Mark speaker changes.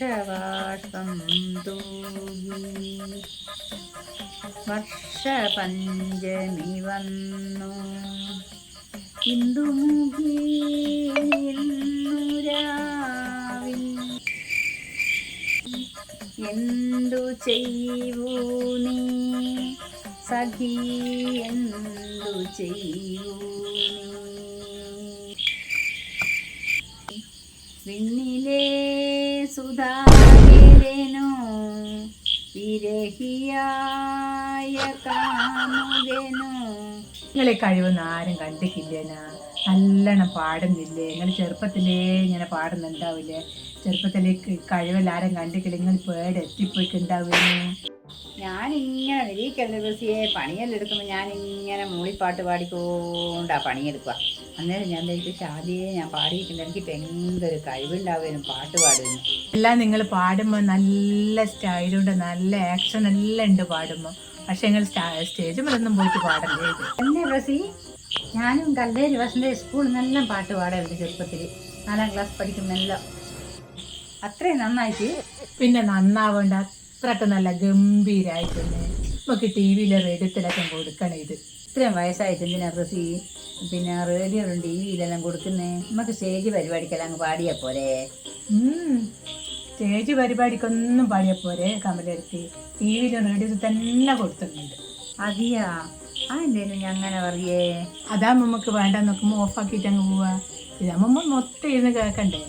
Speaker 1: വർഷവാഷ്ടം തൂകി വർഷപഞ്ചമി വന്നു ഇന്ദുമുഖി രാവിൽ എന്തു ചെയ്യൂ നീ സഖി എന്തു ചെയ്യൂ വിണ്ണിലേ സുധാകരനോ വിരഹിയായ കാമുകനോ.
Speaker 2: നിങ്ങളെ കഴിവൊന്നും ആരും കണ്ടിട്ടില്ലേനാ, നല്ലോണം പാടുന്നില്ലേ? നിങ്ങൾ ചെറുപ്പത്തിലേ ഇങ്ങനെ പാടുന്നുണ്ടാവില്ലേ? ചെറുപ്പത്തിലേ കഴിവെല്ലാം ആരും കണ്ടിട്ടില്ല, നിങ്ങൾ പേടെ എത്തിപ്പോയിക്കുണ്ടാവുന്നു.
Speaker 1: ഞാനിങ്ങനെ നിരീക്കല്ല ബസ്സിയെ പണിയെല്ലാം എടുക്കുമ്പോൾ ഞാനിങ്ങനെ മൂളിപ്പാട്ട് പാടിക്കൊണ്ടാ പണിയെടുക്കുക. അന്നേരം ഞാൻ ധരിക്കും ഷാദിയെ ഞാൻ പാടിയിട്ടുണ്ട്, എനിക്ക് ഭയങ്കര കഴിവുണ്ടാവുന്നു പാട്ട് പാടുന്നു.
Speaker 2: എല്ലാം നിങ്ങൾ പാടുമ്പോൾ നല്ല സ്റ്റൈലുണ്ട്, നല്ല ആക്ഷൻ എല്ലാം ഉണ്ട് പാടുമ്പോൾ. പക്ഷെ നിങ്ങൾ സ്റ്റേജ് മേലൊന്നും പോയിട്ട് പാടല്ലേ ഇത്
Speaker 1: എന്നെ ബസ്സി. ഞാനും കല്ലേരി വസന്ത സ്കൂളിൽ നിന്നെല്ലാം പാട്ട് പാടാറുണ്ട് ചെറുപ്പത്തിൽ, 4ാം ക്ലാസ് പഠിക്കുന്നെല്ലാം. അത്രയും നന്നായിട്ട്.
Speaker 2: പിന്നെ നന്നാവേണ്ട, അത്രക്ക് നല്ല ഗംഭീരായിട്ടുണ്ട്. നമുക്ക് ടി വിയിലെ റേഡിയോത്തിലൊക്കെ കൊടുക്കണം ഇത്.
Speaker 1: ഇത്രയും വയസ്സായിട്ട് എന്തിനാ ബസ്സി പിന്നെ റേഡിയോയിലും ടി വിയിലെല്ലാം കൊടുക്കുന്നേ? നമുക്ക് സ്റ്റേജ് പരിപാടിക്കെല്ലാം അങ്ങ് പാടിയാൽ പോരെ?
Speaker 2: സ്റ്റേജ് പരിപാടിക്കൊന്നും പാടിയാൽ പോരെ കമലെടുത്ത്? ടി വിയിലും റേഡിയോയിൽ തന്നെ കൊടുത്തിട്ടുണ്ട്.
Speaker 1: അതെയാ? അതെന്തേലും ഞാൻ അങ്ങനെ പറയേ?
Speaker 2: അതാകുമ്പോൾ നമുക്ക് വേണ്ട നോക്കുമ്പോൾ ഓഫാക്കിയിട്ട് അങ്ങ് പോവാ. ഇതാകുമ്പോൾ മൊത്തം ഇരുന്ന് കേൾക്കണ്ടേ.